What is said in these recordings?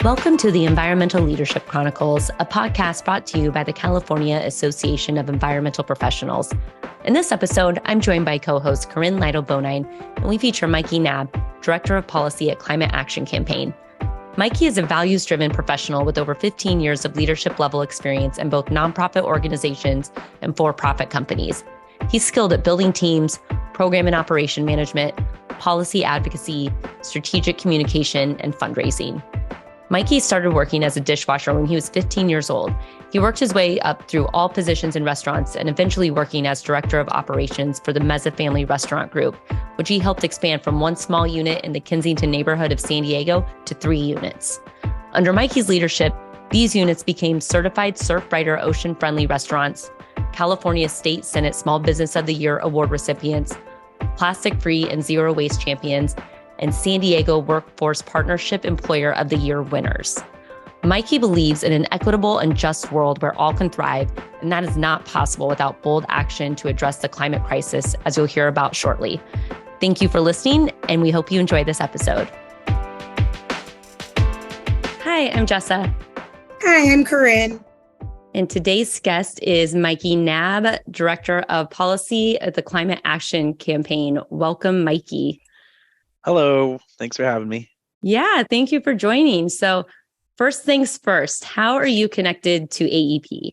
Welcome to the Environmental Leadership Chronicles, a podcast brought to you by the California Association of Environmental Professionals. In this episode, I'm joined by co-host Corinne Lytle-Bonine, and we feature Mikey Knab, Director of Policy at Climate Action Campaign. Mikey is a values-driven professional with over 15 years of leadership-level experience in both nonprofit organizations and for-profit companies. He's skilled at building teams, program and operation management, policy advocacy, strategic communication, and fundraising. Mikey started working as a dishwasher when he was 15 years old. He worked his way up through all positions in restaurants and eventually working as Director of Operations for the Meza Family Restaurant Group, which he helped expand from one small unit in the Kensington neighborhood of San Diego to 3 units. Under Mikey's leadership, these units became certified Surfrider Ocean Friendly Restaurants, California State Senate Small Business of the Year Award recipients, plastic-free and zero waste champions, and San Diego Workforce Partnership Employer of the Year winners. Mikey believes in an equitable and just world where all can thrive, and that is not possible without bold action to address the climate crisis, as you'll hear about shortly. Thank you for listening, and we hope you enjoy this episode. Hi, I'm Jessa. Hi, I'm Corinne. And today's guest is Mikey Knab, Director of Policy at the Climate Action Campaign. Welcome, Mikey. Hello. Thanks for having me. Yeah, thank you for joining. So first things first, how are you connected to AEP?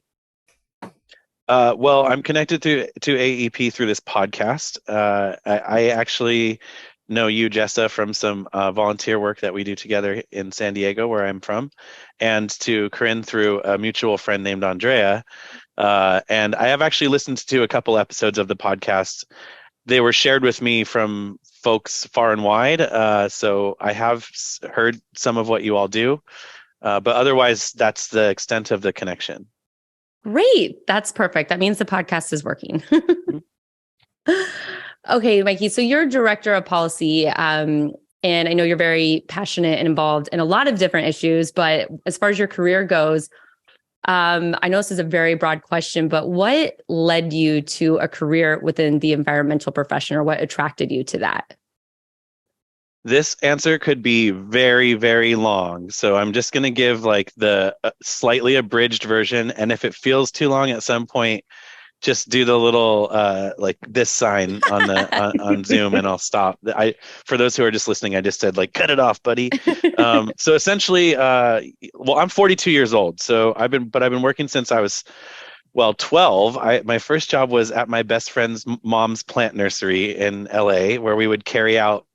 Well, I'm connected to AEP through this podcast. I actually know you, Jessa, from some volunteer work that we do together in San Diego, where I'm from, and to Corinne through a mutual friend named Andrea. And I have actually listened to a couple episodes of the podcast. They were shared with me from folks far and wide. So I have heard some of what you all do, but otherwise that's the extent of the connection. Great. That's perfect. That means the podcast is working. Okay, Mikey, so you're Director of Policy, and I know you're very passionate and involved in a lot of different issues, but as far as your career goes, I know this is a very broad question, but what led you to a career within the environmental profession, or what attracted you to that? This answer could be very, very long. So I'm just going to give like the slightly abridged version. And if it feels too long at some point, just do the little like this sign on the on Zoom, and I'll stop. For those who are just listening, I just said like cut it off, buddy. So essentially, well, I'm 42 years old. So I've been working since I was 12. My first job was at my best friend's mom's plant nursery in LA, where we would carry out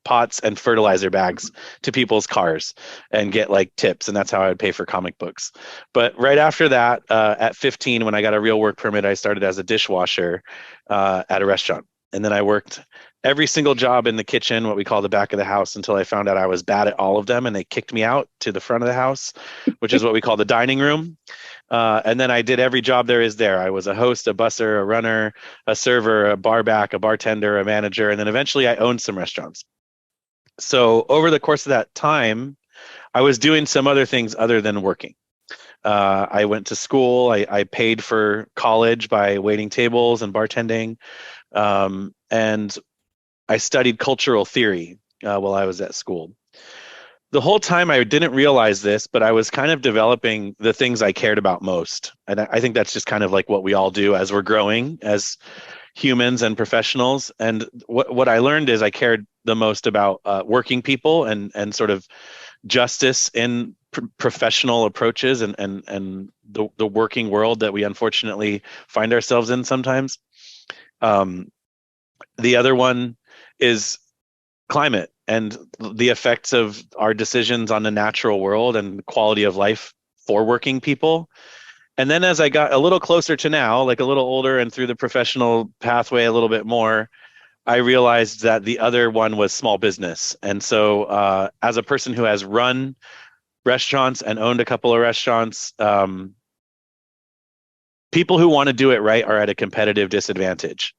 pots and fertilizer bags to people's cars and get like tips, and that's how I would pay for comic books. But right after that, at 15, when I got a real work permit, I started as a dishwasher at a restaurant, and then I worked every single job in the kitchen, what we call the back of the house, until I found out I was bad at all of them, and they kicked me out to the front of the house, which is what we call the dining room. And then I did every job there is there. I was a host, a busser, a runner, a server, a bar back, a bartender, a manager, and then eventually I owned some restaurants. So over the course of that time, I was doing some other things other than working. I went to school. I paid for college by waiting tables and bartending. And I studied cultural theory while I was at school. The whole time I didn't realize this, but I was kind of developing the things I cared about most. And I think that's just kind of like what we all do as we're growing as humans and professionals. And what I learned is I cared the most about working people and sort of justice in professional approaches and the working world that we unfortunately find ourselves in sometimes. The other one is climate and the effects of our decisions on the natural world and the quality of life for working people. And then as I got a little closer to now, like a little older and through the professional pathway a little bit more, I realized that the other one was small business. And so as a person who has run restaurants and owned a couple of restaurants, people who want to do it right are at a competitive disadvantage.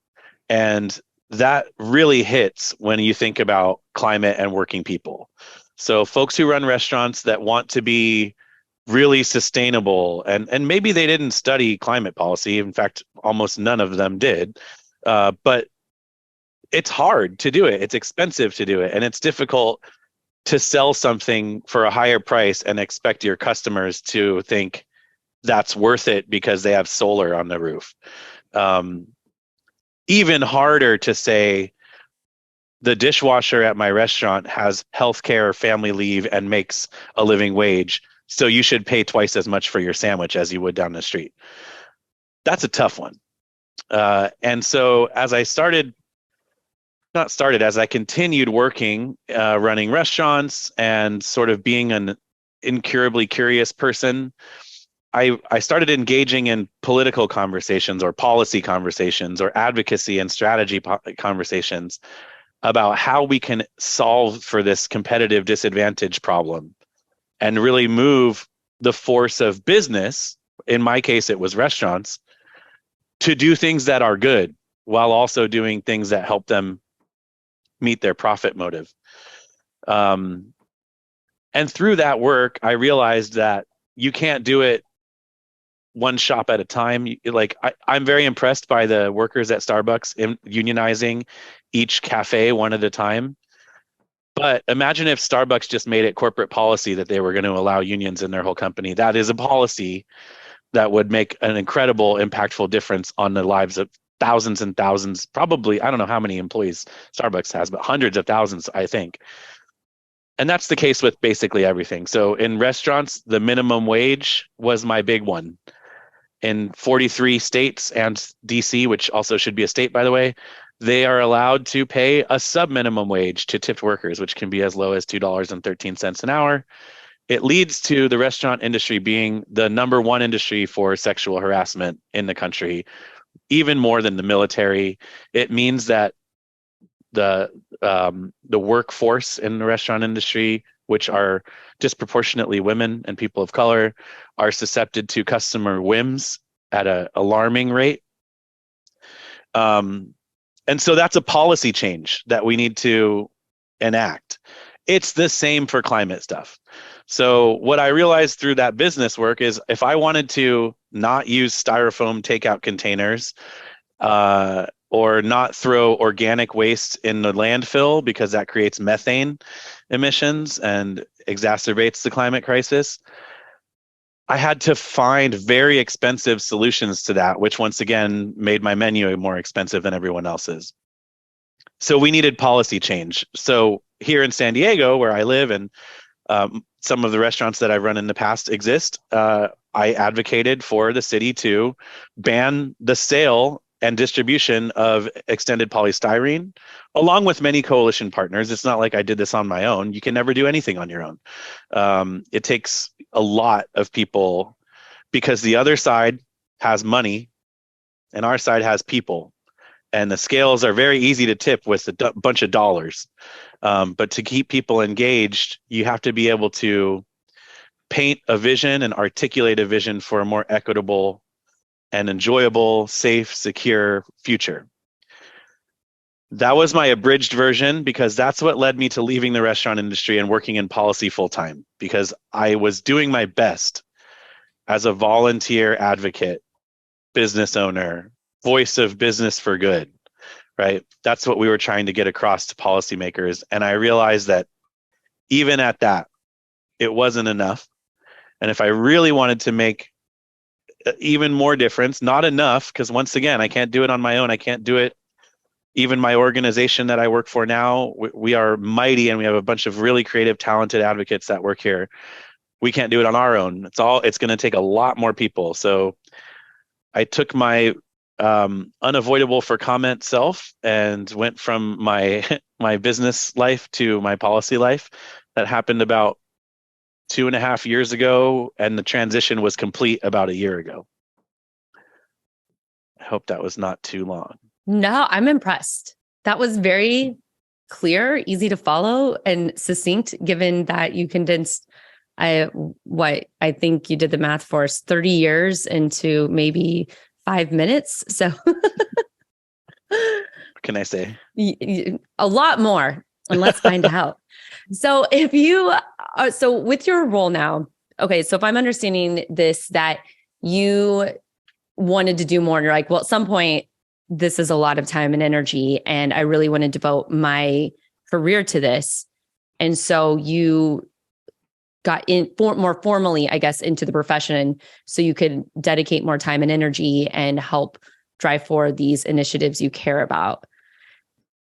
And that really hits when you think about climate and working people. So folks who run restaurants that want to be really sustainable, and maybe they didn't study climate policy. In fact, almost none of them did. But it's hard to do it. It's expensive to do it. And it's difficult to sell something for a higher price and expect your customers to think that's worth it because they have solar on the roof. Even harder to say the dishwasher at my restaurant has healthcare, family leave, and makes a living wage, so you should pay twice as much for your sandwich as you would down the street. That's a tough one. And so as I continued working, running restaurants and sort of being an incurably curious person, I started engaging in political conversations or policy conversations or advocacy and strategy conversations about how we can solve for this competitive disadvantage problem and really move the force of business, in my case it was restaurants, to do things that are good while also doing things that help them meet their profit motive. And through that work, I realized that you can't do it one shop at a time. Like I'm very impressed by the workers at Starbucks unionizing each cafe one at a time. But imagine if Starbucks just made it corporate policy that they were going to allow unions in their whole company. That is a policy that would make an incredible, impactful difference on the lives of thousands and thousands, probably, I don't know how many employees Starbucks has, but hundreds of thousands, I think. And that's the case with basically everything. So in restaurants, the minimum wage was my big one. In 43 states and DC, which also should be a state, by the way, they are allowed to pay a sub-minimum wage to tipped workers, which can be as low as $2.13 an hour. It leads to the restaurant industry being the number one industry for sexual harassment in the country, even more than the military. It means that the workforce in the restaurant industry, which are disproportionately women and people of color, are susceptible to customer whims at an alarming rate. And so that's a policy change that we need to enact. It's the same for climate stuff. So what I realized through that business work is if I wanted to not use styrofoam takeout containers, or not throw organic waste in the landfill because that creates methane emissions and exacerbates the climate crisis, I had to find very expensive solutions to that, which once again made my menu more expensive than everyone else's. So we needed policy change. So here in San Diego, where I live, and some of the restaurants that I've run in the past exist, I advocated for the city to ban the sale and distribution of extended polystyrene, along with many coalition partners. It's not like I did this on my own. You can never do anything on your own. It takes a lot of people because the other side has money and our side has people. And the scales are very easy to tip with a bunch of dollars. But to keep people engaged, you have to be able to paint a vision and articulate a vision for a more equitable and enjoyable, safe, secure future. That was my abridged version because that's what led me to leaving the restaurant industry and working in policy full time, because I was doing my best as a volunteer advocate, business owner, voice of business for good, right? That's what we were trying to get across to policymakers. And I realized that even at that, it wasn't enough. And if I really wanted to make even more difference, not enough, because once again, I can't do it on my own. I can't do it. Even my organization that I work for now, we are mighty and we have a bunch of really creative, talented advocates that work here. We can't do it on our own. It's going to take a lot more people. So I took my unavoidable for comment self and went from my business life to my policy life. That happened about 2.5 years ago, and the transition was complete about a year ago. I hope that was not too long. No, I'm impressed. That was very clear, easy to follow, and succinct, given that you condensed I think you did the math for us, 30 years into maybe 5 minutes. So what can I say? A lot more, and let's find out. So so with your role now, okay, so if I'm understanding this, that you wanted to do more and you're like, well, at some point, this is a lot of time and energy, and I really want to devote my career to this. And so you got in more formally, I guess, into the profession so you could dedicate more time and energy and help drive forward these initiatives you care about.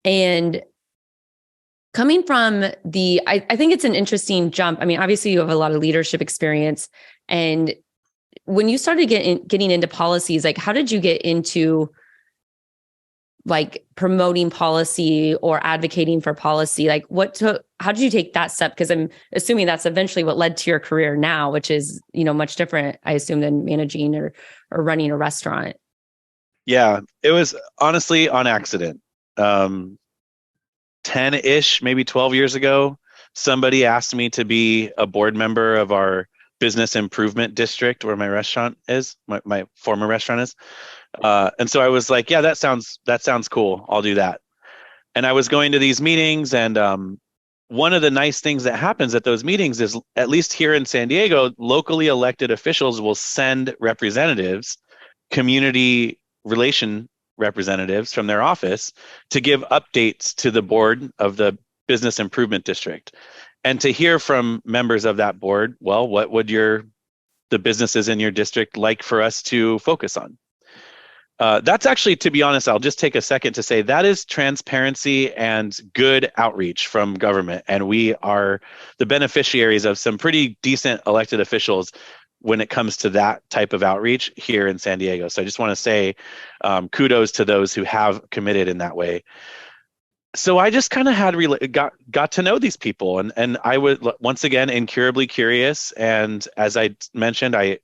And coming from I think it's an interesting jump. I mean, obviously you have a lot of leadership experience. And when you started getting into policies, like how did you get into like promoting policy or advocating for policy? Like how did you take that step? Because I'm assuming that's eventually what led to your career now, which is, much different, I assume, than managing or running a restaurant. Yeah, it was honestly on accident. 10-ish, maybe 12 years ago, somebody asked me to be a board member of our business improvement district where my restaurant is, my former restaurant is. And so I was like, yeah, that sounds cool. I'll do that. And I was going to these meetings, and one of the nice things that happens at those meetings is, at least here in San Diego, locally elected officials will send representatives, community relation representatives from their office, to give updates to the board of the business improvement district, and to hear from members of that board, well, what would the businesses in your district like for us to focus on? That's actually, to be honest, I'll just take a second to say that is transparency and good outreach from government. And we are the beneficiaries of some pretty decent elected officials when it comes to that type of outreach here in San Diego. So I just want to say kudos to those who have committed in that way. So I just kind of got to know these people, and I was, once again, incurably curious. And as I mentioned, I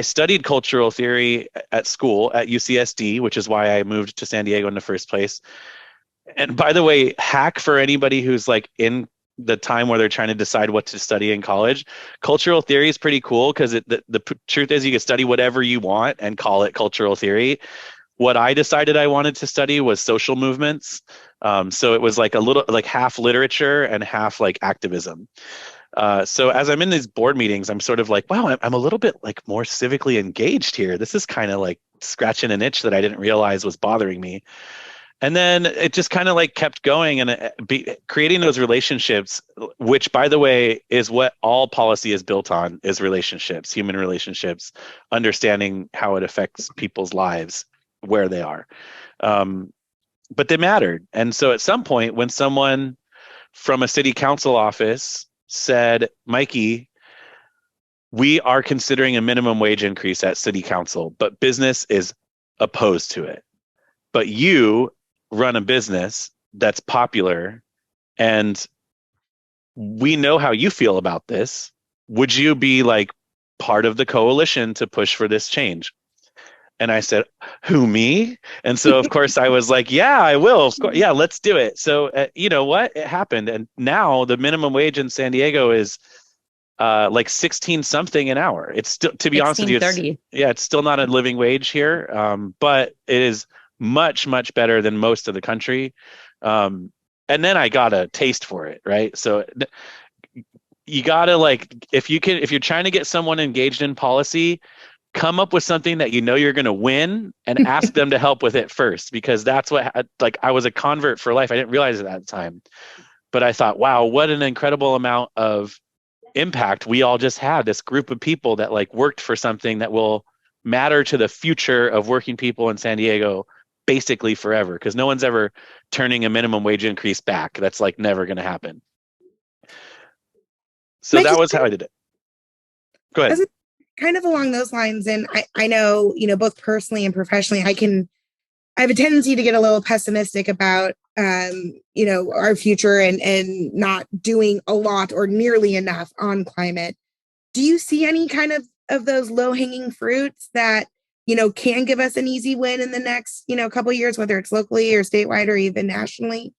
studied cultural theory at school at UCSD, which is why I moved to San Diego in the first place. And by the way, hack for anybody who's like in the time where they're trying to decide what to study in college, cultural theory is pretty cool because the truth is you can study whatever you want and call it cultural theory. What I decided I wanted to study was social movements. So it was like a little like half literature and half like activism. So as I'm in these board meetings, I'm sort of like, wow, I'm a little bit like more civically engaged here. This is kind of like scratching an itch that I didn't realize was bothering me. And then it just kind of like kept going, and creating those relationships, which, by the way, is what all policy is built on, is relationships, human relationships, understanding how it affects people's lives where they are. But they mattered. And so at some point, when someone from a city council office said, Mikey, we are considering a minimum wage increase at city council, but business is opposed to it. But you run a business that's popular, and we know how you feel about this. Would you be like part of the coalition to push for this change? And I said, who, me? And so, of course, I was like, yeah, I will. Of course. Yeah, let's do it. So, you know what? It happened. And now the minimum wage in San Diego is like 16 something an hour. It's still, to be honest with you, it's still not a living wage here, but it is much, much better than most of the country. And then I got a taste for it, right? So you gotta, like, if you're trying to get someone engaged in policy, come up with something that you know you're going to win and ask them to help with it first, because that's what, like, I was a convert for life. I didn't realize it at the time, but I thought, wow, what an incredible amount of impact we all just had. This group of people that like worked for something that will matter to the future of working people in San Diego basically forever, because no one's ever turning a minimum wage increase back. That's like never going to happen. So that was how I did it. Go ahead. Kind of along those lines, and I know, both personally and professionally, I have a tendency to get a little pessimistic about, our future and not doing a lot or nearly enough on climate. Do you see any kind of those low-hanging fruits that, can give us an easy win in the next, couple of years, whether it's locally or statewide or even nationally?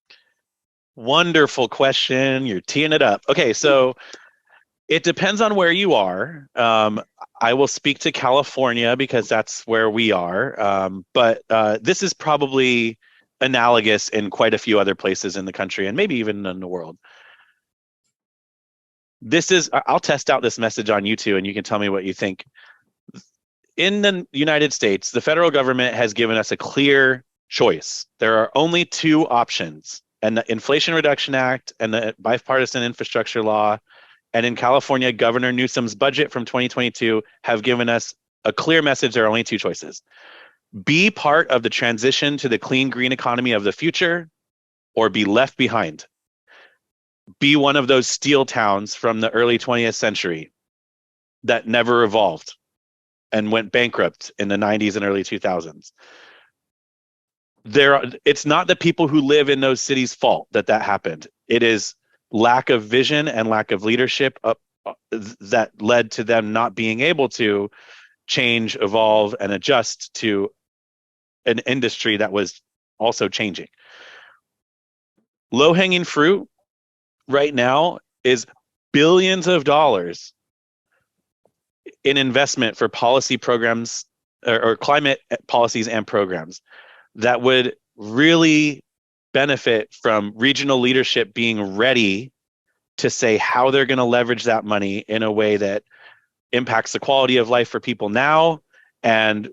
Wonderful question. You're teeing it up. Okay, so it depends on where you are. I will speak to California because that's where we are. But this is probably analogous in quite a few other places in the country and maybe even in the world. I'll test out this message on you too, and you can tell me what you think. In the United States, the federal government has given us a clear choice. There are only two options. And the Inflation Reduction Act and the bipartisan infrastructure law, and in California, Governor Newsom's budget from 2022 have given us a clear message. There are only two choices. Be part of the transition to the clean, green economy of the future, or be left behind. Be one of those steel towns from the early 20th century that never evolved and went bankrupt in the 90s and early 2000s. It's not the people who live in those cities' fault that happened. It is lack of vision and lack of leadership that led to them not being able to change, evolve, and adjust to an industry that was also changing. Low-hanging fruit right now is billions of dollars in investment for policy programs or climate policies and programs that would really benefit from regional leadership being ready to say how they're going to leverage that money in a way that impacts the quality of life for people now and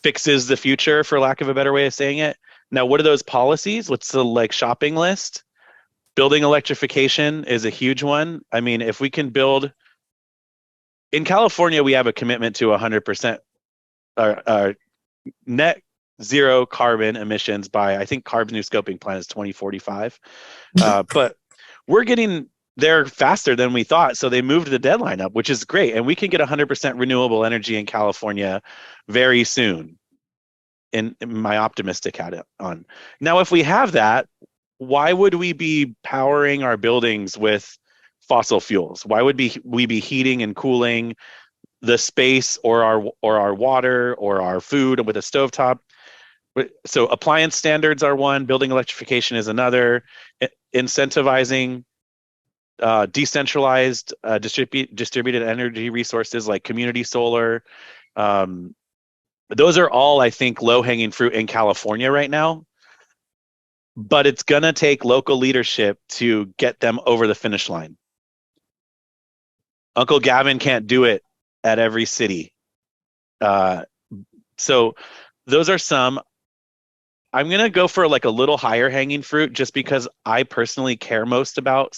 fixes the future, for lack of a better way of saying it. Now, what are those policies? What's the shopping list? Building electrification is a huge one. I mean, if we can build in California, we have a commitment to 100% net zero carbon emissions by, I think CARB's new scoping plan is 2045. But we're getting there faster than we thought. So they moved the deadline up, which is great. And we can get 100% renewable energy in California very soon. In my optimistic hat on. Now, if we have that, why would we be powering our buildings with fossil fuels? Why would we be heating and cooling the space or our water or our food with a stovetop? So appliance standards are one, building electrification is another, incentivizing decentralized distributed energy resources like community solar. Those are all, I think, low-hanging fruit in California right now. But it's going to take local leadership to get them over the finish line. Uncle Gavin can't do it at every city. So those are some. I'm going to go for a little higher hanging fruit just because I personally care most about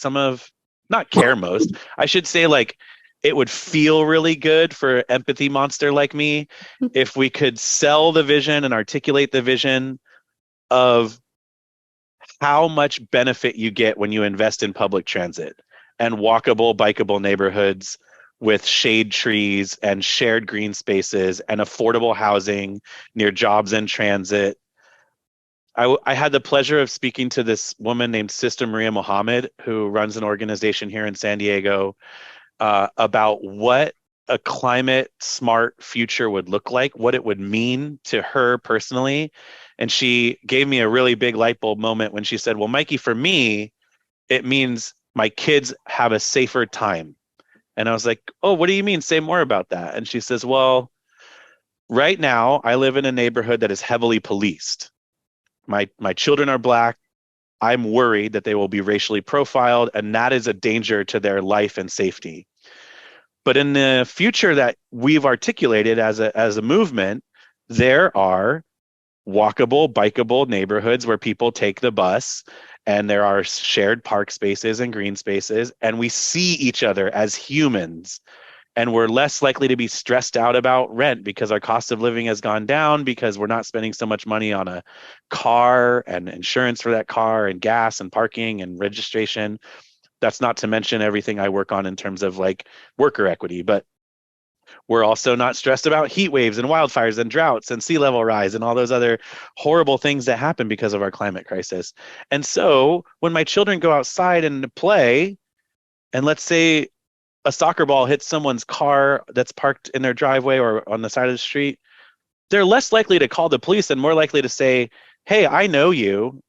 not care most. I should say it would feel really good for an empathy monster like me if we could sell the vision and articulate the vision of how much benefit you get when you invest in public transit and walkable, bikeable neighborhoods with shade trees and shared green spaces and affordable housing near jobs and transit. I had the pleasure of speaking to this woman named Sister Maria Mohammed, who runs an organization here in San Diego, about what a climate smart future would look like, what it would mean to her personally. And she gave me a really big light bulb moment when she said, well, Mikey, for me, it means my kids have a safer time. And I was like, oh, what do you mean? Say more about that. And she says, well, right now I live in a neighborhood that is heavily policed. My children are Black. I'm worried that they will be racially profiled, and that is a danger to their life and safety. But in the future that we've articulated as a movement, there are walkable, bikeable neighborhoods where people take the bus, and there are shared park spaces and green spaces, and we see each other as humans, and we're less likely to be stressed out about rent because our cost of living has gone down because we're not spending so much money on a car and insurance for that car and gas and parking and registration. That's not to mention everything I work on in terms of worker equity, but we're also not stressed about heat waves and wildfires and droughts and sea level rise and all those other horrible things that happen because of our climate crisis. And so when my children go outside and play, and let's say a soccer ball hits someone's car that's parked in their driveway or on the side of the street, they're less likely to call the police and more likely to say, hey, I know you.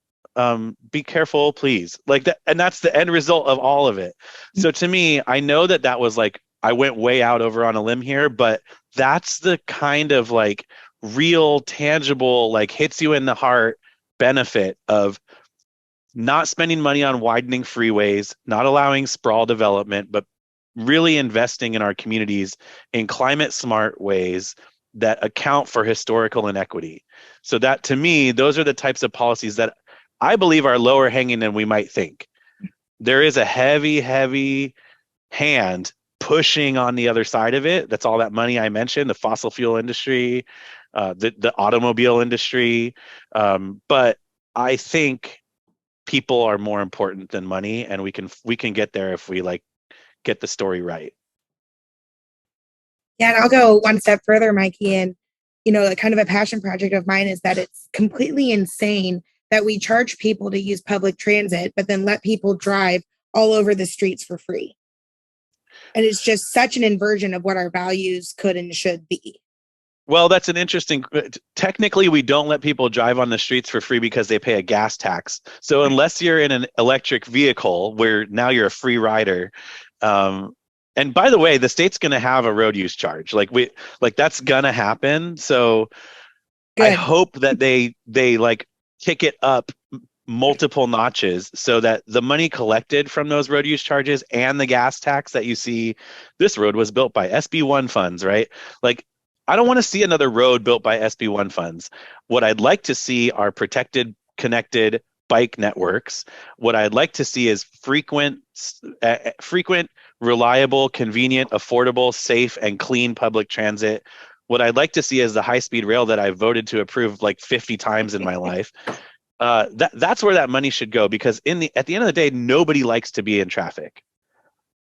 Be careful, please. That, and that's the end result of all of it. So to me, I know that was I went way out over on a limb here, but that's the kind of real, tangible, hits you in the heart benefit of not spending money on widening freeways, not allowing sprawl development, but really investing in our communities in climate smart ways that account for historical inequity. So that to me, those are the types of policies that I believe are lower hanging than we might think. There is a heavy, heavy hand pushing on the other side of it. That's all that money I mentioned, the fossil fuel industry, the automobile industry. But I think people are more important than money, and we can get there if we like get the story right. Yeah, and I'll go one step further, Mikey. And, kind of a passion project of mine is that it's completely insane that we charge people to use public transit, but then let people drive all over the streets for free. And it's just such an inversion of what our values could and should be. Well, that's an interesting. Technically, we don't let people drive on the streets for free because they pay a gas tax. So unless you're in an electric vehicle where now you're a free rider, and by the way, the state's going to have a road use charge. Like that's going to happen. So Good. I hope that they like kick it up multiple notches so that the money collected from those road use charges and the gas tax that you see, this road was built by SB1 funds, right? Like, I don't want to see another road built by SB1 funds. What I'd like to see are protected, connected bike networks. What I'd like to see is frequent, reliable, convenient, affordable, safe, and clean public transit. What I'd like to see is the high-speed rail that I voted to approve like 50 times in my life. That's where that money should go, because at the end of the day, nobody likes to be in traffic.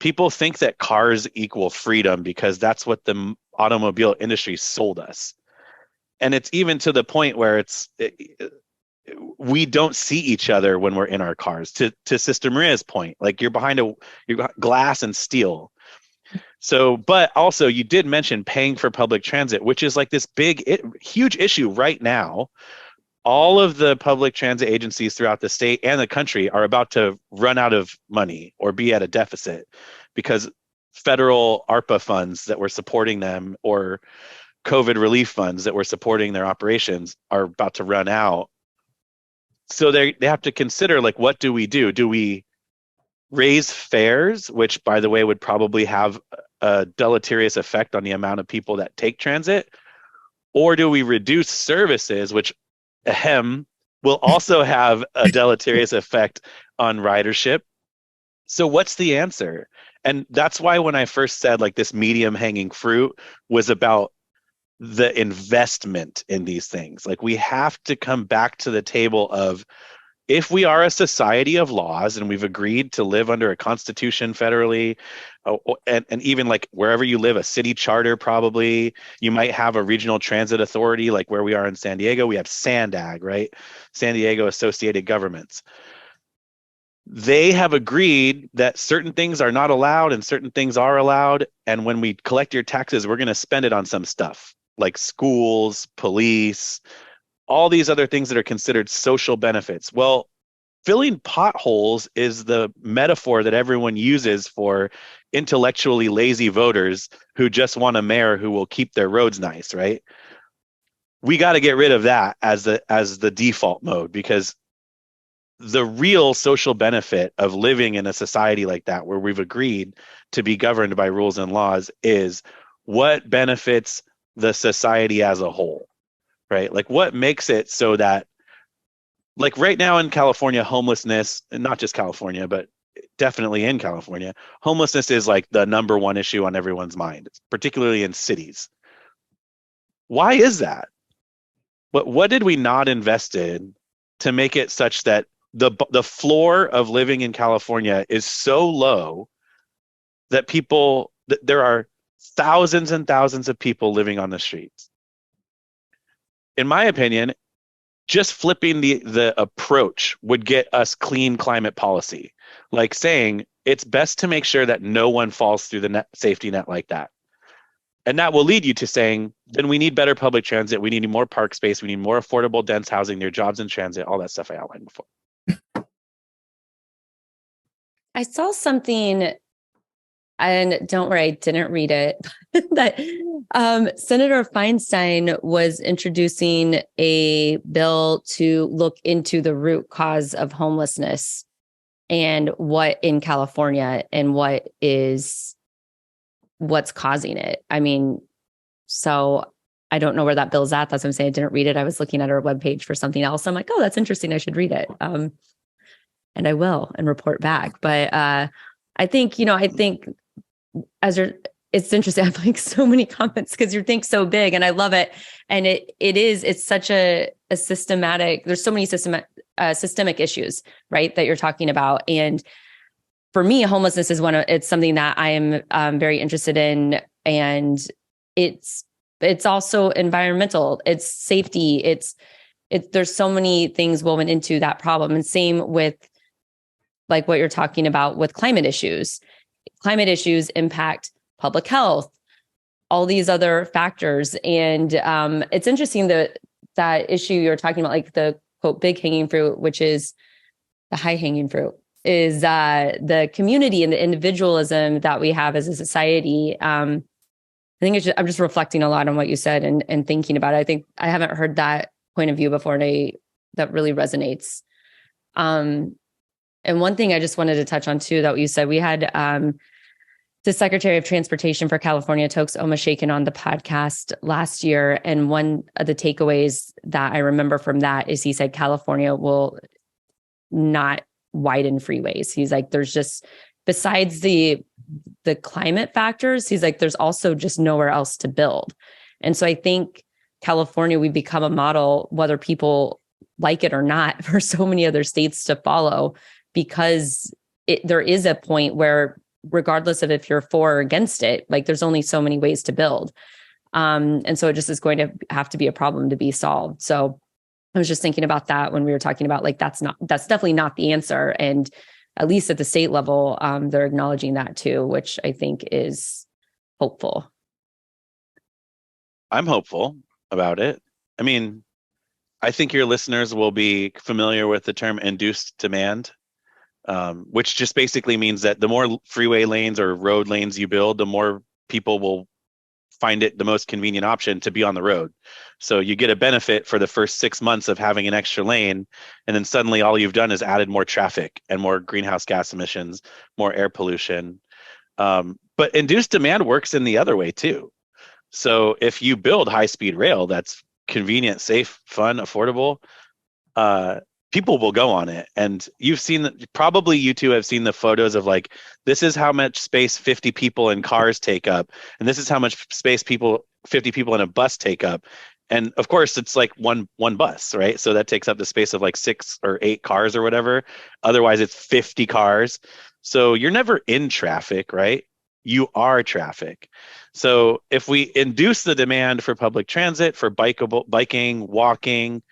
People think that cars equal freedom because that's what the automobile industry sold us. And it's even to the point where we don't see each other when we're in our cars. To Sister Maria's point, like you're behind glass and steel. So, but also you did mention paying for public transit, which is like this huge issue right now. All of the public transit agencies throughout the state and the country are about to run out of money or be at a deficit because federal ARPA funds that were supporting them or COVID relief funds that were supporting their operations are about to run out. So they have to consider, like, what do we do? Do we raise fares, which, by the way, would probably have a deleterious effect on the amount of people that take transit? Or do we reduce services, which will also have a deleterious effect on ridership? So what's the answer? And that's why when I first said like this medium hanging fruit was about the investment in these things. Like we have to come back to the table of, if we are a society of laws and we've agreed to live under a constitution federally, and even like wherever you live, a city charter, probably you might have a regional transit authority, like where we are in San Diego, we have SANDAG, right? San Diego Associated Governments. They have agreed that certain things are not allowed and certain things are allowed. And when we collect your taxes, we're going to spend it on some stuff like schools, police, all these other things that are considered social benefits. Well, filling potholes is the metaphor that everyone uses for intellectually lazy voters who just want a mayor who will keep their roads nice, right? We got to get rid of that as the default mode, because the real social benefit of living in a society like that, where we've agreed to be governed by rules and laws, is what benefits the society as a whole. Right? Like what makes it so that, like right now in California, homelessness, and not just California, but definitely in California, homelessness is like the number one issue on everyone's mind, particularly in cities. Why is that? What did we not invest in to make it such that the floor of living in California is so low that there are thousands and thousands of people living on the streets? In my opinion, just flipping the approach would get us clean climate policy. Like saying it's best to make sure that no one falls through the safety net like that. And that will lead you to saying, then we need better public transit. We need more park space. We need more affordable, dense housing near jobs and transit, all that stuff I outlined before. I saw something, and don't worry, I didn't read it, that Senator Feinstein was introducing a bill to look into the root cause of homelessness and what in California and what's causing it. I mean, so I don't know where that bill's at. That's what I'm saying. I didn't read it. I was looking at our webpage for something else. I'm like, oh, that's interesting. I should read it. And I will and report back. But I think, it's interesting. I have like so many comments because you think so big and I love it. And it's such a systematic, there's so many systemic issues, right, that you're talking about. And for me, homelessness is it's something that I am very interested in. And it's also environmental, it's safety, there's so many things woven into that problem. And same with like what you're talking about with climate issues. Climate issues impact public health, all these other factors. And it's interesting that issue you're talking about, like the quote, big hanging fruit, which is the high hanging fruit, is the community and the individualism that we have as a society. I think I'm just reflecting a lot on what you said and thinking about it. I think I haven't heard that point of view before, and that really resonates. And one thing I just wanted to touch on too, that you said, we had the Secretary of Transportation for California, Tokes Omashakin, on the podcast last year. And one of the takeaways that I remember from that is he said California will not widen freeways. He's like, there's just, besides the climate factors, he's like, there's also just nowhere else to build. And so I think California, we become a model, whether people like it or not, for so many other states to follow, because there is a point where, regardless of if you're for or against it, like there's only so many ways to build. And so it just is going to have to be a problem to be solved. So I was just thinking about that when we were talking about like, that's definitely not the answer. And at least at the state level, they're acknowledging that too, which I think is hopeful. I'm hopeful about it. I mean, I think your listeners will be familiar with the term induced demand, which just basically means that the more freeway lanes or road lanes you build, the more people will find it the most convenient option to be on the road. So you get a benefit for the first 6 months of having an extra lane, and then suddenly all you've done is added more traffic and more greenhouse gas emissions, more air pollution. But induced demand works in the other way too. So if you build high-speed rail that's convenient, safe, fun, affordable, people will go on it. And you've seen, probably you two have seen the photos of like, this is how much space 50 people in cars take up, and this is how much space 50 people in a bus take up. And of course, it's like one bus, right? So that takes up the space of like 6 or 8 cars or whatever. Otherwise, it's 50 cars. So you're never in traffic, right? You are traffic. So if we induce the demand for public transit, for biking, walking,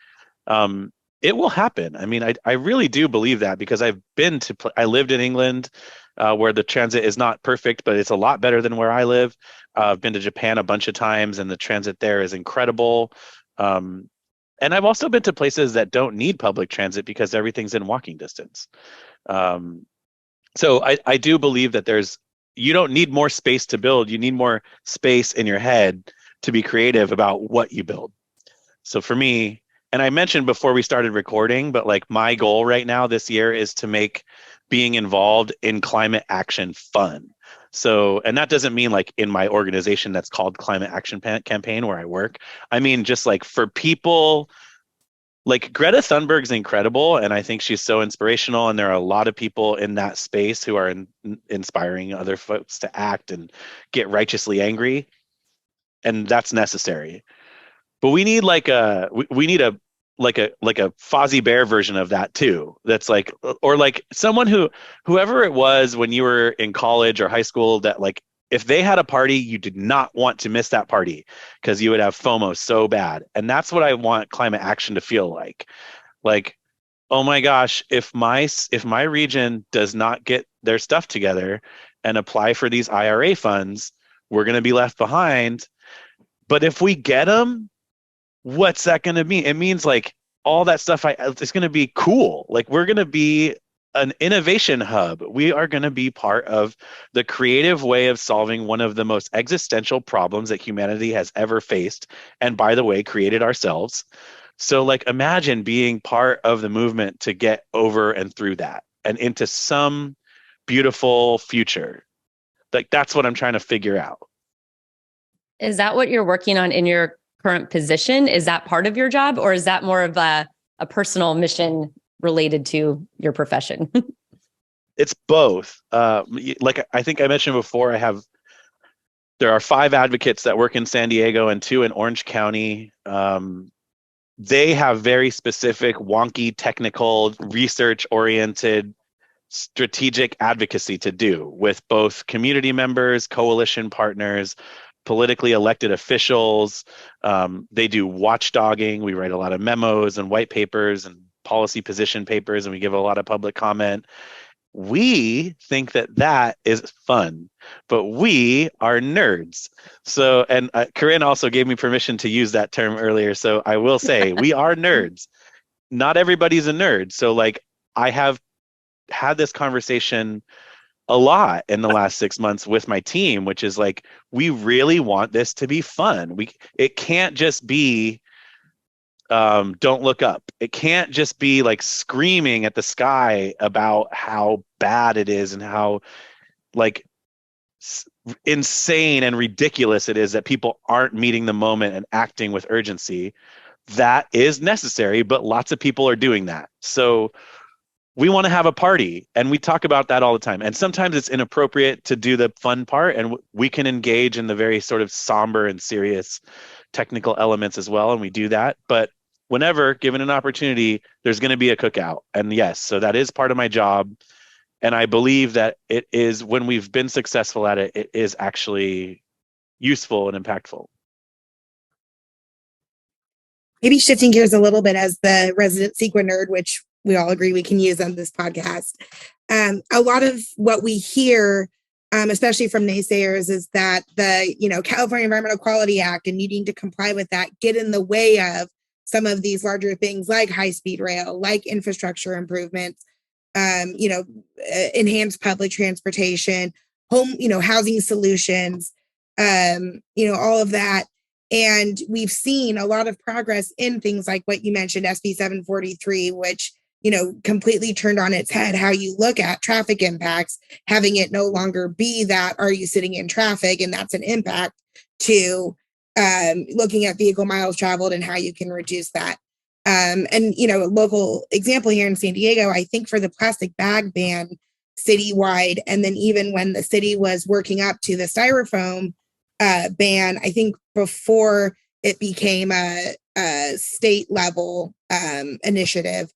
it will happen. I mean, I really do believe that, because I lived in England, where the transit is not perfect, but it's a lot better than where I live. I've been to Japan a bunch of times, and the transit there is incredible. And I've also been to places that don't need public transit because everything's in walking distance. So I do believe that you don't need more space to build. You need more space in your head to be creative about what you build. So for me, and I mentioned before we started recording, but like my goal right now this year is to make being involved in climate action fun. So, and that doesn't mean like in my organization that's called Climate Action Campaign where I work. I mean, just like for people, like Greta Thunberg's incredible, and I think she's so inspirational, and there are a lot of people in that space who are inspiring other folks to act and get righteously angry, and that's necessary. But we need like a Fozzie Bear version of that too. That's like, or like someone whoever it was when you were in college or high school, that like if they had a party, you did not want to miss that party because you would have FOMO so bad. And that's what I want climate action to feel like. Like, oh my gosh, if my region does not get their stuff together and apply for these IRA funds, we're going to be left behind. But if we get them, what's that going to mean? It means like all that stuff, it's going to be cool. Like we're going to be an innovation hub. We are going to be part of the creative way of solving one of the most existential problems that humanity has ever faced. And by the way, created ourselves. So like imagine being part of the movement to get over and through that and into some beautiful future. Like that's what I'm trying to figure out. Is that what you're working on in your current position? Is that part of your job, or is that more of a personal mission related to your profession? It's both. Like I think I mentioned before, there are 5 advocates that work in San Diego and 2 in Orange County. They have very specific, wonky, technical, research-oriented, strategic advocacy to do with both community members, coalition partners, politically elected officials. They do watchdogging. We write a lot of memos and white papers and policy position papers, and we give a lot of public comment. We think that is fun, but we are nerds. So, and Corinne also gave me permission to use that term earlier. So I will say we are nerds. Not everybody's a nerd. So like I have had this conversation a lot in the last 6 months with my team, which is like, we really want this to be fun. It can't just be don't look up. It can't just be like screaming at the sky about how bad it is and how like insane and ridiculous it is that people aren't meeting the moment and acting with urgency. That is necessary, but lots of people are doing that. So we want to have a party, and we talk about that all the time. And sometimes it's inappropriate to do the fun part, and we can engage in the very sort of somber and serious technical elements as well, and we do that. But whenever given an opportunity, there's going to be a cookout. And yes, so that is part of my job. And I believe that it is, when we've been successful at it, it is actually useful and impactful. Maybe shifting gears a little bit as the resident CEQA nerd, which we all agree we can use on this podcast. A lot of what we hear, especially from naysayers, is that the California Environmental Quality Act and needing to comply with that get in the way of some of these larger things like high-speed rail, like infrastructure improvements, enhanced public transportation, housing solutions, all of that. And we've seen a lot of progress in things like what you mentioned, SB 743, which, completely turned on its head how you look at traffic impacts, having it no longer be that, are you sitting in traffic? And that's an impact, to looking at vehicle miles traveled and how you can reduce that. A local example here in San Diego, I think for the plastic bag ban citywide, and then even when the city was working up to the styrofoam ban, I think before it became a state level initiative,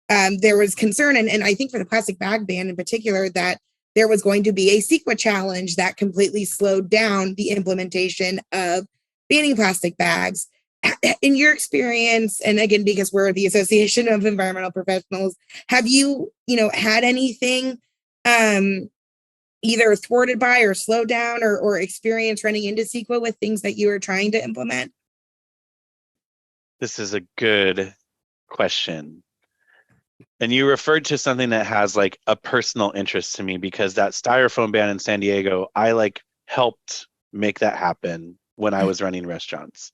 there was concern, and I think for the plastic bag ban in particular, that there was going to be a CEQA challenge that completely slowed down the implementation of banning plastic bags. In your experience, and again, because we're the Association of Environmental Professionals, have you, had anything either thwarted by or slowed down or experience running into CEQA with things that you are trying to implement? This is a good question. And you referred to something that has like a personal interest to me, because that styrofoam ban in San Diego, I helped make that happen when I was running restaurants.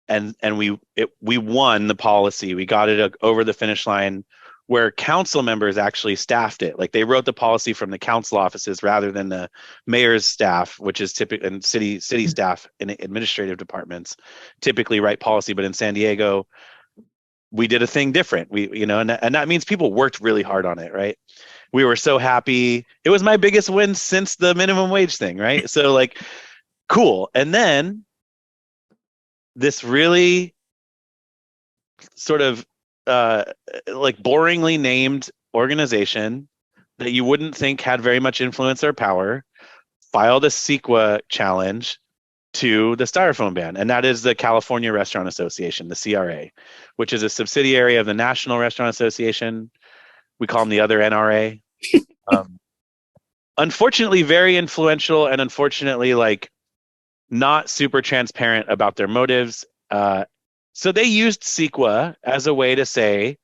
And we won the policy. We got it over the finish line, where council members actually staffed it. Like, they wrote the policy from the council offices rather than the mayor's staff, which is typical, and city staff in administrative departments typically write policy. But in San Diego, we did a thing different. And that means people worked really hard on it, right? We were so happy. It was my biggest win since the minimum wage thing, right? So cool. And then this really sort of boringly named organization that you wouldn't think had very much influence or power filed a CEQA challenge to the styrofoam ban, and that is the California Restaurant Association, the CRA, which is a subsidiary of the National Restaurant Association. We call them the other NRA. Unfortunately, very influential, and unfortunately, not super transparent about their motives. So they used CEQA as a way to say,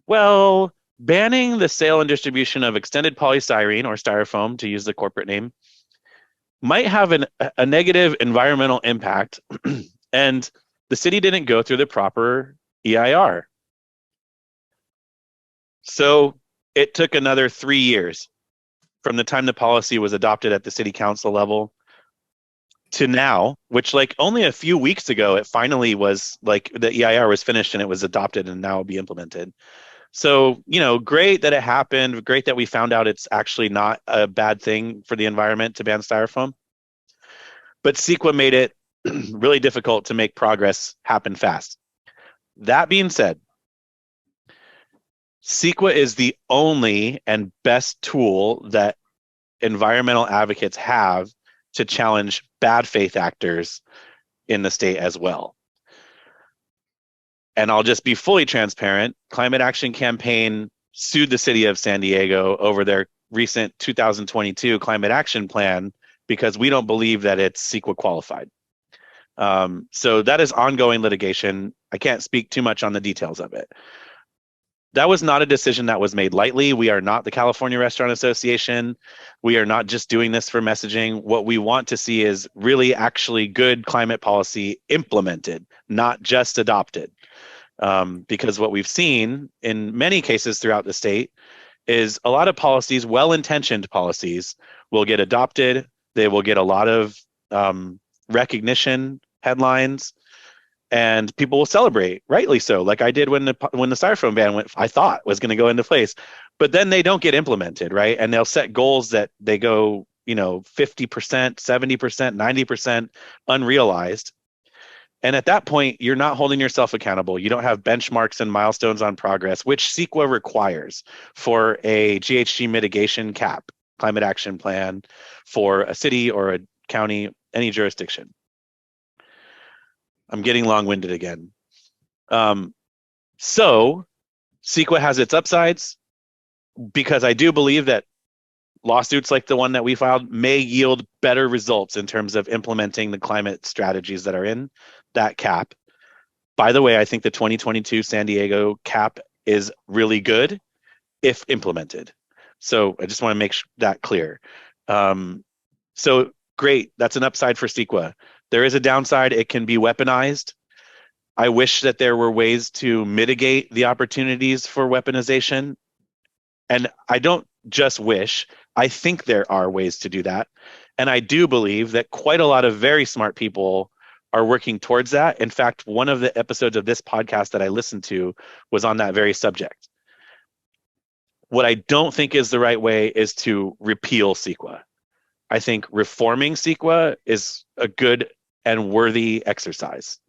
well, banning the sale and distribution of extended polystyrene, or styrofoam, to use the corporate name, might have a negative environmental impact, and the city didn't go through the proper EIR. So it took another 3 years from the time the policy was adopted at the city council level to now, which like only a few weeks ago, it finally was like the EIR was finished and it was adopted and now will be implemented. So, great that it happened. Great that we found out it's actually not a bad thing for the environment to ban styrofoam. But CEQA made it really difficult to make progress happen fast. That being said, CEQA is the only and best tool that environmental advocates have to challenge bad faith actors in the state as well. And I'll just be fully transparent. Climate Action Campaign sued the city of San Diego over their recent 2022 climate action plan because we don't believe that it's CEQA qualified. So that is ongoing litigation. I can't speak too much on the details of it. That was not a decision that was made lightly. We are not the California Restaurant Association. We are not just doing this for messaging. What we want to see is really actually good climate policy implemented, not just adopted. Because what we've seen in many cases throughout the state is a lot of policies, well-intentioned policies, will get adopted. They will get a lot of recognition, headlines, and people will celebrate, rightly so, like I did when the styrofoam ban I thought was going to go into place. But then they don't get implemented, right? And they'll set goals that they go, 50%, 70%, 90% unrealized. And at that point, you're not holding yourself accountable. You don't have benchmarks and milestones on progress, which CEQA requires for a GHG mitigation cap, climate action plan for a city or a county, any jurisdiction. I'm getting long-winded again. So CEQA has its upsides because I do believe that lawsuits like the one that we filed may yield better results in terms of implementing the climate strategies that are in that cap. By the way, I think the 2022 San Diego cap is really good if implemented. So I just want to make that clear. So great, that's an upside for CEQA. There is a downside, it can be weaponized. I wish that there were ways to mitigate the opportunities for weaponization. And I don't just wish, I think there are ways to do that. And I do believe that quite a lot of very smart people are working towards that. In fact, one of the episodes of this podcast that I listened to was on that very subject. What I don't think is the right way is to repeal CEQA. I think reforming CEQA is a good and worthy exercise.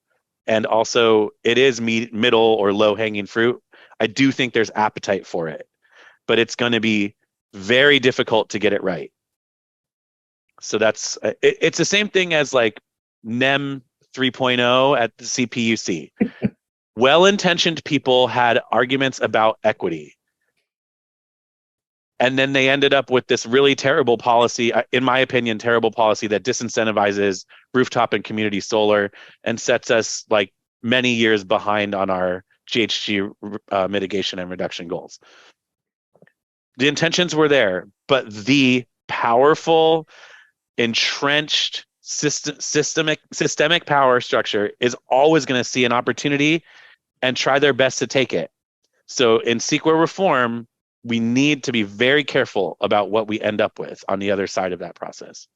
And also, it is middle or low-hanging fruit. I do think there's appetite for it, but it's going to be very difficult to get it right. So it's the same thing as like NEM 3.0 at the CPUC. Well-intentioned people had arguments about equity. And then they ended up with this really terrible policy, in my opinion, terrible policy that disincentivizes rooftop and community solar and sets us like many years behind on our GHG mitigation and reduction goals. The intentions were there, but the powerful, entrenched, systemic power structure is always going to see an opportunity and try their best to take it. So in CEQA reform, we need to be very careful about what we end up with on the other side of that process.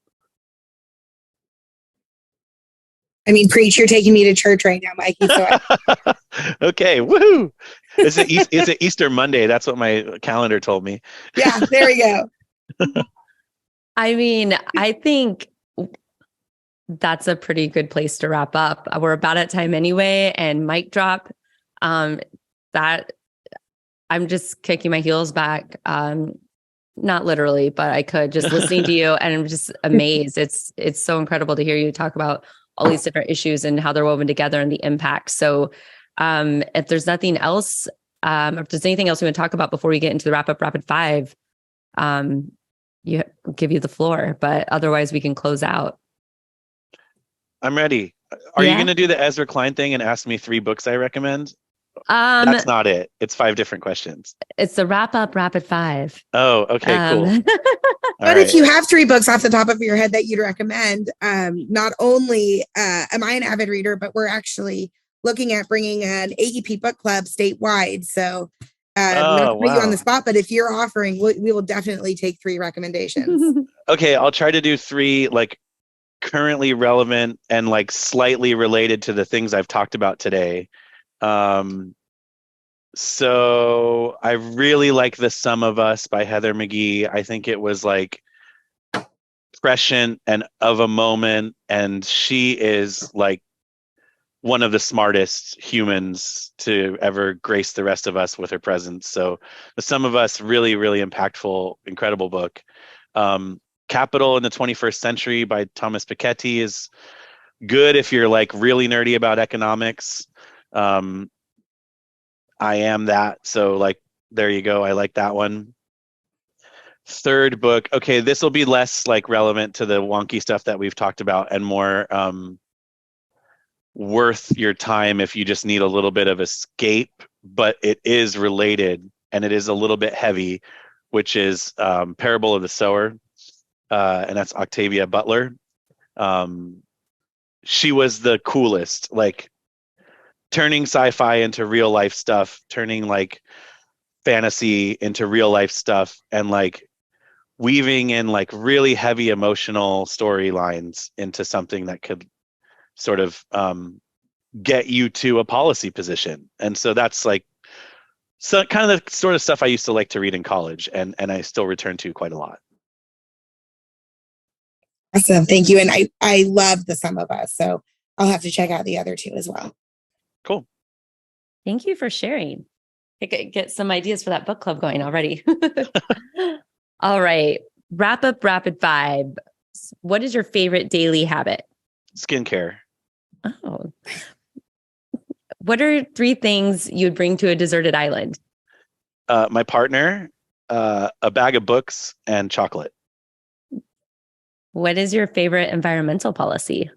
I mean, preach, you're taking me to church right now, Mikey. So Okay, woohoo! It's an Easter Monday. That's what my calendar told me. Yeah, there we go. I mean, I think that's a pretty good place to wrap up. We're about at time anyway, and mic drop. That I'm just kicking my heels back. Not literally, but I could just listening to you, and I'm just amazed. It's so incredible to hear you talk about all these different issues and how they're woven together and the impact. So if there's nothing else, if there's anything else we want to talk about before we get into the wrap up rapid five, give you the floor, but otherwise we can close out. I'm ready. Are you going to do the Ezra Klein thing and ask me 3 books I recommend? That's not it. It's 5 different questions. It's the wrap up rapid five. Oh, okay, cool. But if you have 3 books off the top of your head that you'd recommend, not only am I an avid reader, but we're actually looking at bringing an AEP book club statewide. So not to put you on the spot, but if you're offering, we will definitely take 3 recommendations. Okay, I'll try to do 3 like currently relevant and like slightly related to the things I've talked about today. So I really like The Sum of Us by Heather McGhee. I think it was like prescient and of a moment, and she is like one of the smartest humans to ever grace the rest of us with her presence. So The Sum of Us, really, really impactful, incredible book. Capital in the 21st Century by Thomas Piketty is good if you're like really nerdy about economics. I am that. So like, there you go. I like that one. Third book. Okay, this will be less like relevant to the wonky stuff that we've talked about and more worth your time if you just need a little bit of escape, but it is related and it is a little bit heavy, which is Parable of the Sower. And that's Octavia Butler. She was the coolest, like turning sci-fi into real life stuff, turning like fantasy into real life stuff, and like weaving in like really heavy emotional storylines into something that could sort of get you to a policy position. And so that's like kind of the sort of stuff I used to like to read in college, and I still return to quite a lot. Awesome. Thank you. And I love The Sum of Us. So I'll have to check out the other two as well. Cool. Thank you for sharing. I could get some ideas for that book club going already. All right. Wrap up rapid vibe. What is your favorite daily habit? Skincare. Oh. What are 3 things you'd bring to a deserted island? My partner, a bag of books, and chocolate. What is your favorite environmental policy?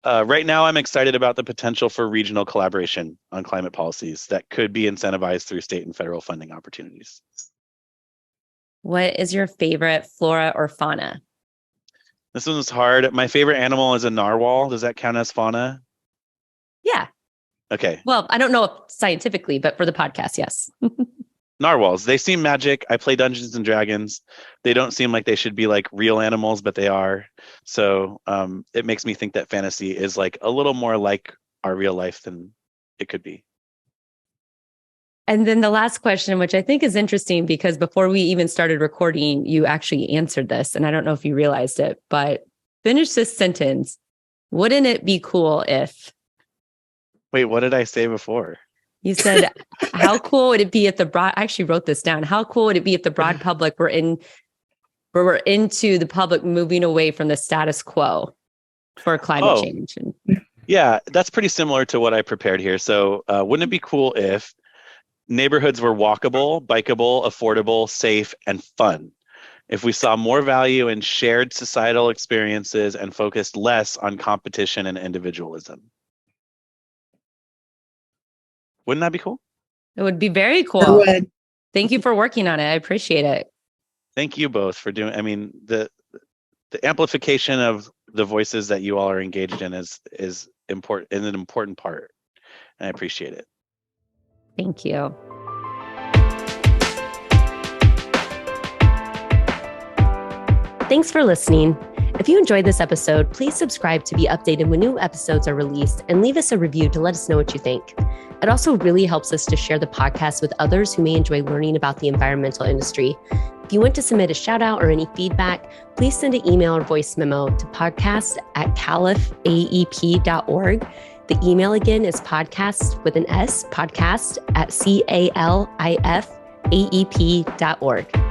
Right now, I'm excited about the potential for regional collaboration on climate policies that could be incentivized through state and federal funding opportunities. What is your favorite flora or fauna? This one's hard. My favorite animal is a narwhal. Does that count as fauna? Yeah. Okay. Well, I don't know if scientifically, but for the podcast, yes. Narwhals. They seem magic. I play Dungeons and Dragons. They don't seem like they should be like real animals, but they are. So it makes me think that fantasy is like a little more like our real life than it could be. And then the last question, which I think is interesting because before we even started recording, you actually answered this. And I don't know if you realized it, but finish this sentence. Wouldn't it be cool if... Wait, what did I say before? You said, how cool would it be if the broad... I actually wrote this down. How cool would it be if the broad public were into the public moving away from the status quo for climate change? Yeah, that's pretty similar to what I prepared here. So wouldn't it be cool if neighborhoods were walkable, bikeable, affordable, safe, and fun? If we saw more value in shared societal experiences and focused less on competition and individualism. Wouldn't that be cool? It would be very cool. It would. Thank you for working on it. I appreciate it. Thank you both for doing, I mean, the amplification of the voices that you all are engaged in is important, an important part. And I appreciate it. Thank you. Thanks for listening. If you enjoyed this episode, please subscribe to be updated when new episodes are released and leave us a review to let us know what you think. It also really helps us to share the podcast with others who may enjoy learning about the environmental industry. If you want to submit a shout out or any feedback, please send an email or voice memo to podcast@califaep.org. The email again is podcast with an S, podcast@califaep.org.